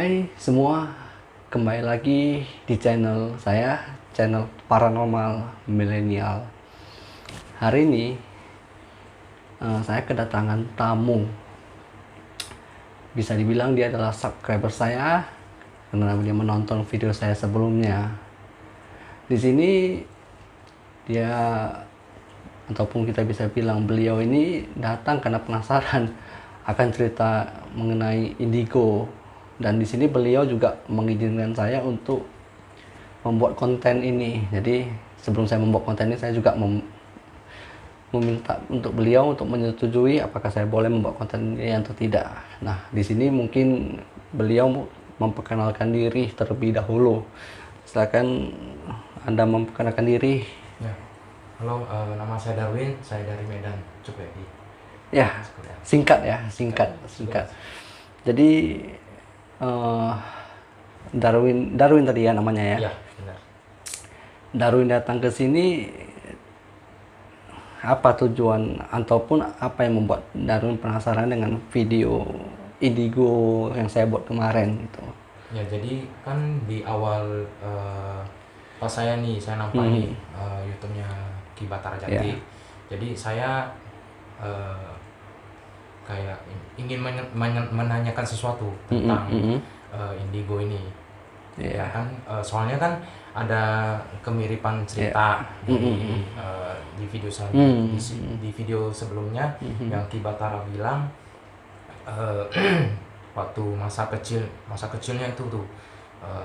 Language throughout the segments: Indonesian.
Hai semua, kembali lagi di channel saya, channel Paranormal Milenial. Hari ini saya kedatangan tamu. Bisa dibilang dia adalah subscriber saya karena dia menonton video saya sebelumnya. Di sini dia, ataupun kita bisa bilang beliau ini datang karena penasaran akan cerita mengenai indigo. Dan di sini beliau juga mengizinkan saya untuk membuat konten ini. Jadi sebelum saya membuat konten ini, saya juga meminta untuk beliau untuk menyetujui apakah saya boleh membuat konten ini atau tidak. Nah, di sini mungkin beliau memperkenalkan diri terlebih dahulu. Silakan Anda memperkenalkan diri. Ya. Halo, nama saya Darwin, saya dari Medan, Cukai. Ya, singkat ya, singkat. Jadi Darwin tadi ya namanya ya. Iya, benar. Darwin datang ke sini, apa tujuan ataupun apa yang membuat Darwin penasaran dengan video indigo yang saya buat kemarin gitu. Ya, jadi kan di awal pas saya nampak nih YouTube-nya Ki Batara Jati. Yeah. Jadi saya kayak ingin menanyakan sesuatu tentang indigo ini. Yeah. Ya kan, soalnya kan ada kemiripan cerita di video di video sebelumnya yang Ki Batara bilang waktu masa kecilnya itu tuh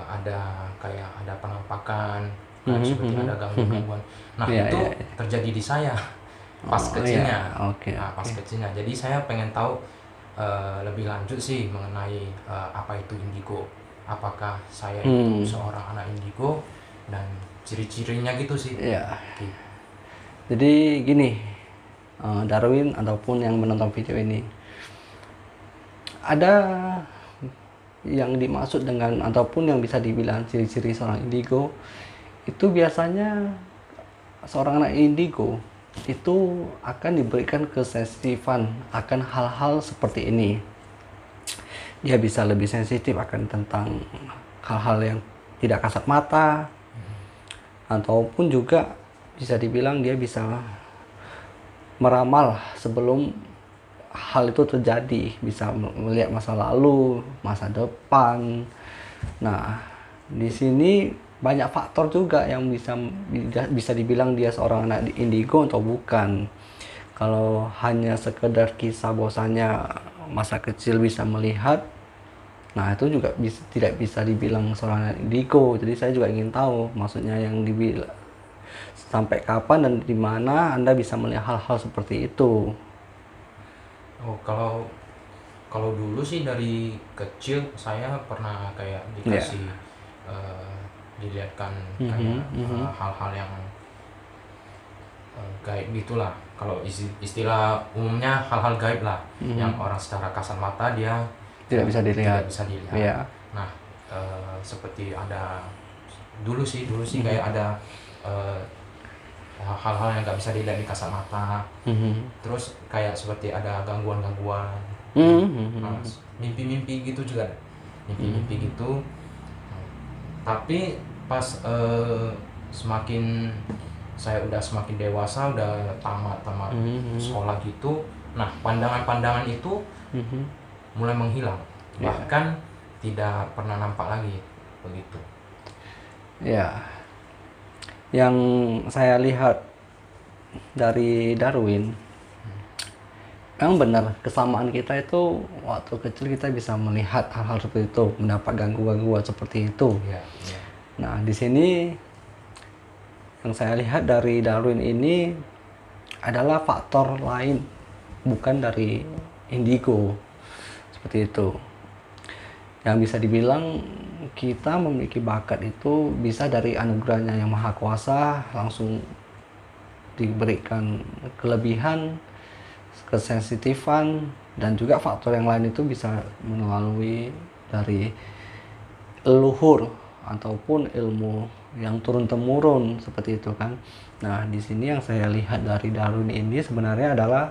ada penampakan seperti ada gangguan. Nah, itu terjadi di saya pas kecilnya. Nah, pas kecilnya. Jadi saya pengen tahu lebih lanjut sih mengenai apa itu indigo. Apakah saya itu seorang anak indigo dan ciri-cirinya gitu sih. Iya. Jadi gini, Darwin ataupun yang menonton video ini, ada yang dimaksud dengan ataupun yang bisa dibilang ciri-ciri seorang indigo itu biasanya seorang anak indigo itu akan diberikan kesensitifan akan hal-hal seperti ini. Dia bisa lebih sensitif akan tentang hal-hal yang tidak kasat mata, ataupun juga bisa dibilang dia bisa meramal sebelum hal itu terjadi, bisa melihat masa lalu, masa depan. Nah, di sini banyak faktor juga yang bisa dibilang dia seorang anak indigo atau bukan. Kalau hanya sekedar kisah bahwasanya masa kecil bisa melihat, nah itu juga tidak bisa dibilang seorang anak indigo. Jadi saya juga ingin tahu maksudnya yang dibilang sampai kapan dan di mana Anda bisa melihat hal-hal seperti itu. Oh, kalau dulu sih dari kecil saya pernah kayak dikasih dilihatkan kayak hal-hal yang gaib gitulah. Kalau istilah umumnya hal-hal gaib lah, yang orang secara kasat mata dia tidak bisa dilihat. Yeah. Nah, seperti ada dulu sih kayak ada hal-hal yang nggak bisa dilihat di kasat mata. Terus kayak seperti ada gangguan-gangguan, mimpi-mimpi gitu juga, mimpi-mimpi gitu. Tapi pas semakin saya udah semakin dewasa, udah tamat sekolah gitu, nah pandangan-pandangan itu mulai menghilang, bahkan tidak pernah nampak lagi begitu. Ya, yang saya lihat dari Darwin, memang benar kesamaan kita itu waktu kecil kita bisa melihat hal-hal seperti itu, mendapat gangguan-gangguan seperti itu. Nah, di sini yang saya lihat dari Darwin ini adalah faktor lain, bukan dari indigo seperti itu. Yang bisa dibilang kita memiliki bakat itu bisa dari anugerahnya yang maha kuasa, langsung diberikan kelebihan, kesensitifan, dan juga faktor yang lain itu bisa melalui dari leluhur ataupun ilmu yang turun temurun seperti itu kan. Nah, di sini yang saya lihat dari Darwin ini sebenarnya adalah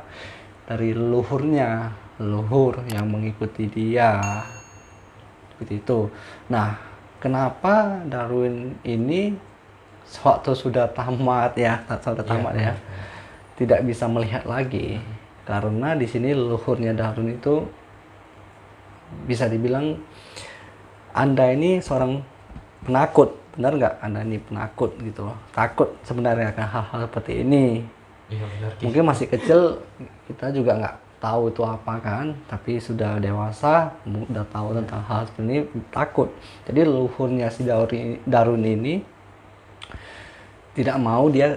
dari leluhur yang mengikuti dia. seperti itu. Nah, kenapa Darwin ini waktu sudah tamat ya, tidak bisa melihat lagi? Karena di sini leluhurnya Darwin itu bisa dibilang Anda ini seorang penakut, benar nggak? Anda ini penakut gitu loh, takut sebenarnya akan hal-hal seperti ini. Iya, benar. Mungkin masih kecil kita juga nggak tahu itu apa kan, tapi sudah dewasa udah tahu tentang hal seperti ini, takut. Jadi leluhurnya si Darwin ini tidak mau dia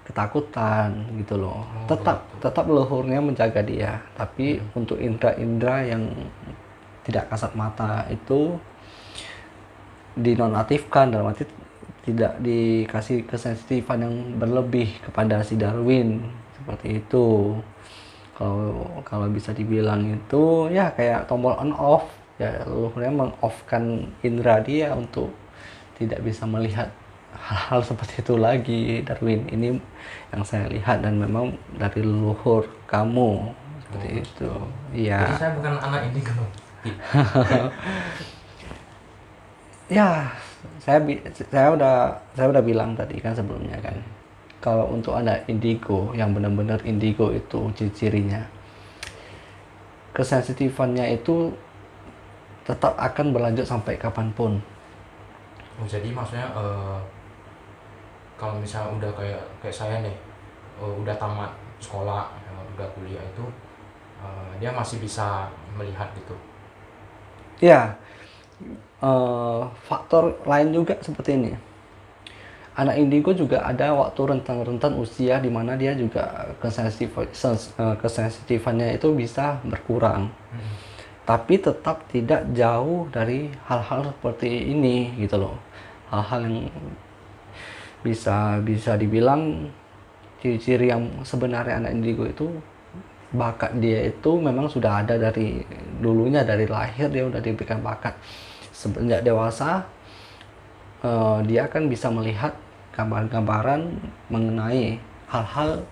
ketakutan gitu loh. Tetap leluhurnya menjaga dia, tapi untuk indra-indra yang tidak kasat mata itu dinonaktifkan, dalam arti tidak dikasih kesensitifan yang berlebih kepada si Darwin, seperti itu. Kalau bisa dibilang itu ya kayak tombol on off ya, leluhurnya meng-off-kan indra dia untuk tidak bisa melihat hal-hal seperti itu lagi. Darwin ini yang saya lihat, dan memang dari leluhur kamu seperti itu. Iya. Jadi saya bukan anak indigo. Ya, saya udah bilang tadi kan sebelumnya kan, kalau untuk anak indigo yang benar-benar indigo itu ciri-cirinya, kesensitifannya itu tetap akan berlanjut sampai kapanpun. Jadi maksudnya kalau misalnya udah kayak saya nih, udah tamat sekolah, udah kuliah itu, dia masih bisa melihat gitu. Ya, faktor lain juga seperti ini. Anak indigo juga ada waktu rentang usia di mana dia juga kesensitifannya itu bisa berkurang. Tapi tetap tidak jauh dari hal-hal seperti ini gitu loh. Hal-hal yang bisa dibilang ciri-ciri yang sebenarnya anak indigo itu, bakat dia itu memang sudah ada dari dulunya, dari lahir dia udah diberikan bakat. Semenjak dewasa dia akan bisa melihat gambaran-gambaran mengenai hal-hal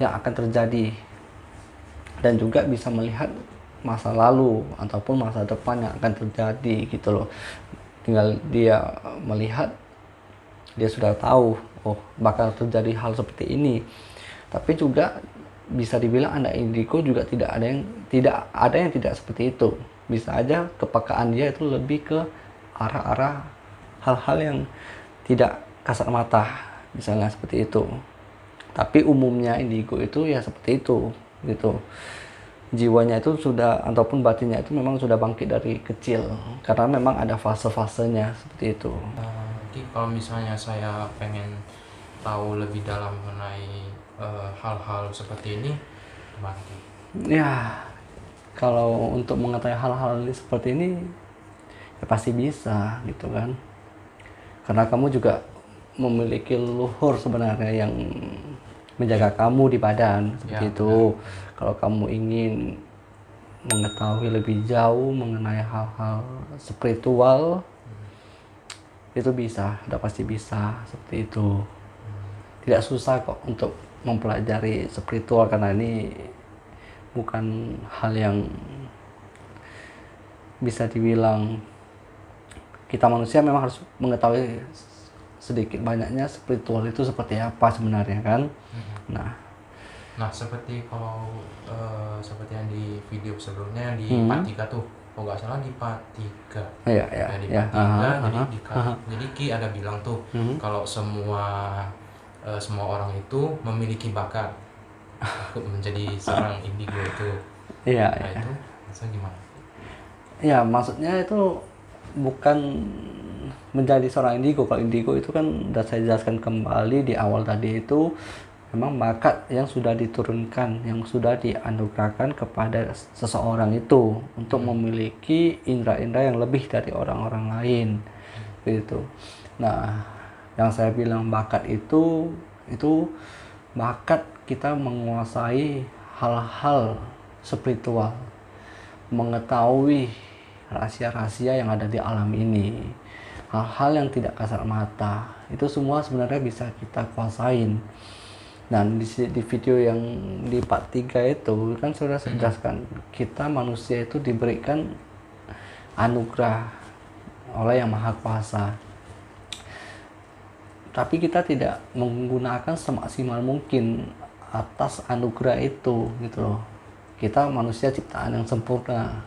yang akan terjadi, dan juga bisa melihat masa lalu ataupun masa depan yang akan terjadi gitu loh. Tinggal dia melihat, dia sudah tahu oh bakal terjadi hal seperti ini. Tapi juga bisa dibilang anak indigo juga tidak ada yang tidak seperti itu. Bisa aja kepekaan dia itu lebih ke arah-arah hal-hal yang tidak kasat mata, misalnya seperti itu. Tapi umumnya indigo itu ya seperti itu gitu. Jiwanya itu sudah, ataupun batinnya itu memang sudah bangkit dari kecil, karena memang ada fase-fasenya seperti itu. Jadi kalau misalnya saya pengen tahu lebih dalam mengenai hal-hal seperti ini, gimana? Ya, kalau untuk mengetahui hal-hal seperti ini ya pasti bisa gitu kan, karena kamu juga memiliki leluhur sebenarnya yang menjaga kamu di badan seperti itu. Kalau kamu ingin mengetahui lebih jauh mengenai hal-hal spiritual, itu bisa, udah pasti bisa seperti itu. Tidak susah kok untuk mempelajari spiritual, karena ini bukan hal yang bisa dibilang, kita manusia memang harus mengetahui sedikit banyaknya spiritual itu seperti apa sebenarnya kan. Nah seperti kalau seperti yang di video sebelumnya di part 3 tuh, kalau nggak salah di part 3 di part 3 jadi Ki ada bilang tuh kalau semua orang itu memiliki bakat untuk menjadi seorang indigo itu. Itu maksudnya gimana? Ya, maksudnya itu bukan menjadi seorang indigo. Kalau indigo itu kan sudah saya jelaskan kembali di awal tadi, itu memang bakat yang sudah diturunkan, yang sudah dianugerahkan kepada seseorang itu untuk memiliki indera-indera yang lebih dari orang-orang lain gitu. Nah, yang saya bilang bakat itu bakat kita menguasai hal-hal spiritual, mengetahui rahasia-rahasia yang ada di alam ini, hal-hal yang tidak kasat mata, itu semua sebenarnya bisa kita kuasain. Dan di video yang di part 3 itu kan sudah saya jelaskan, kita manusia itu diberikan anugerah oleh Yang Maha Kuasa. Tapi kita tidak menggunakan semaksimal mungkin atas anugerah itu gitu loh. Kita manusia ciptaan yang sempurna,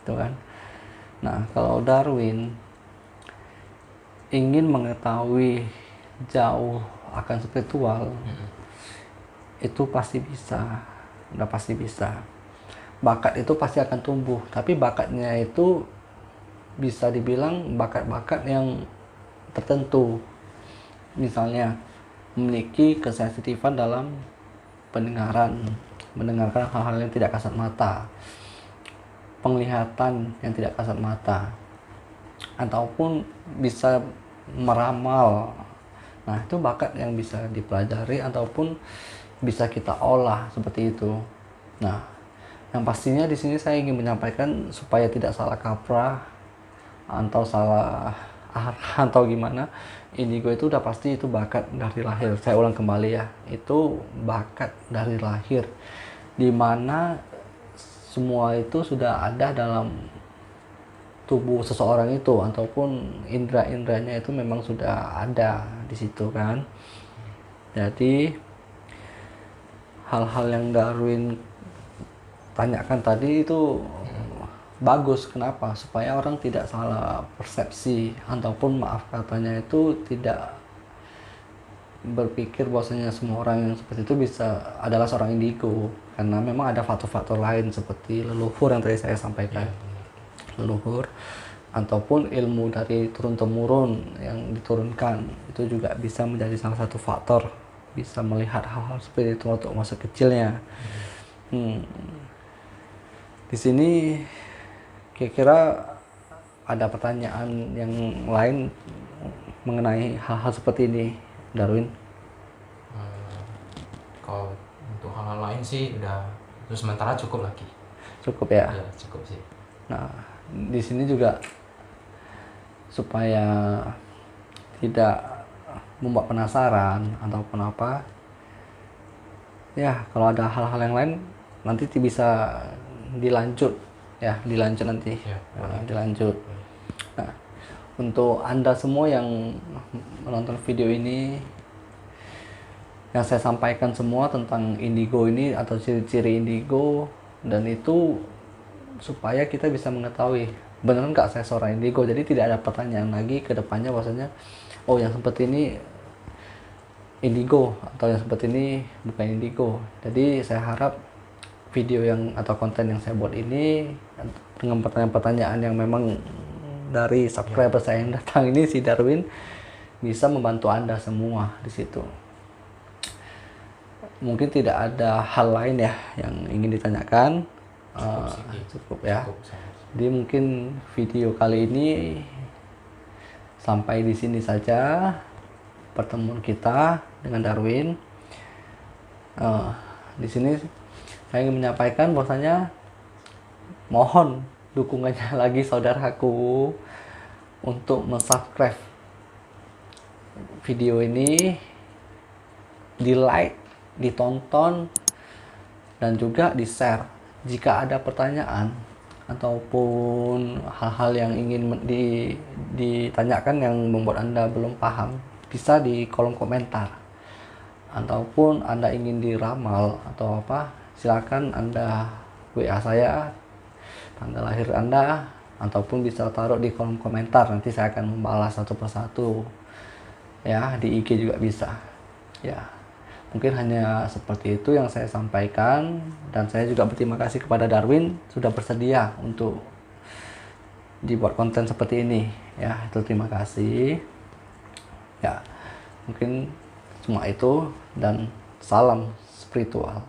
gitu kan. Nah, kalau Darwin ingin mengetahui jauh akan spiritual, itu pasti bisa, udah pasti bisa. Bakat itu pasti akan tumbuh, tapi bakatnya itu bisa dibilang bakat-bakat yang tertentu. Misalnya memiliki kesensitifan dalam pendengaran, mendengarkan hal-hal yang tidak kasat mata, penglihatan yang tidak kasat mata, ataupun bisa meramal. Nah, itu bakat yang bisa dipelajari ataupun bisa kita olah seperti itu. Nah, yang pastinya di sini saya ingin menyampaikan supaya tidak salah kaprah atau salah arah atau gimana. Indigo itu udah pasti itu bakat dari lahir. Saya ulang kembali ya, itu bakat dari lahir, dimana semua itu sudah ada dalam tubuh seseorang itu, ataupun indera-inderanya itu memang sudah ada di situ kan. Jadi hal-hal yang Darwin tanyakan tadi itu bagus. Kenapa? Supaya orang tidak salah persepsi, ataupun maaf katanya itu tidak berpikir bahwasanya semua orang yang seperti itu bisa adalah seorang indigo, karena memang ada faktor-faktor lain seperti leluhur yang tadi saya sampaikan. Leluhur ataupun ilmu dari turun-temurun yang diturunkan itu juga bisa menjadi salah satu faktor bisa melihat hal-hal seperti itu untuk masa kecilnya. Di sini kira-kira ada pertanyaan yang lain mengenai hal-hal seperti ini, Darwin? Kalau untuk hal-hal lain sih udah terus sementara cukup lagi. Cukup ya? Ya, cukup sih. Nah, di sini juga supaya tidak membuat penasaran ataupun apa, ya kalau ada hal-hal yang lain nanti bisa dilanjut nanti ya, dilanjut. Nah, untuk Anda semua yang menonton video ini, yang saya sampaikan semua tentang indigo ini atau ciri-ciri indigo, dan itu supaya kita bisa mengetahui benar nggak saya seorang indigo. Jadi tidak ada pertanyaan lagi ke depannya bahwasanya oh yang seperti ini indigo atau yang seperti ini bukan indigo. Jadi saya harap video yang atau konten yang saya buat ini dengan pertanyaan-pertanyaan yang memang dari subscriber saya yang datang ini, si Darwin, bisa membantu Anda semua di situ. Mungkin tidak ada hal lain ya yang ingin ditanyakan. Cukup ya. Jadi mungkin video kali ini sampai di sini saja pertemuan kita dengan Darwin. Di sini saya ingin menyampaikan bahwasanya mohon dukungannya lagi saudaraku untuk subscribe video ini, di like, ditonton, dan juga di share. Jika ada pertanyaan ataupun hal-hal yang ingin ditanyakan yang membuat Anda belum paham, bisa di kolom komentar. Ataupun Anda ingin diramal atau apa, silakan Anda WA saya, tanggal lahir Anda, ataupun bisa taruh di kolom komentar. Nanti saya akan membalas satu persatu. Ya, di IG juga bisa. Ya. Mungkin hanya seperti itu yang saya sampaikan, dan saya juga berterima kasih kepada Darwin sudah bersedia untuk dibuat konten seperti ini. Ya, itu terima kasih. Ya, mungkin cuma itu, dan salam spiritual.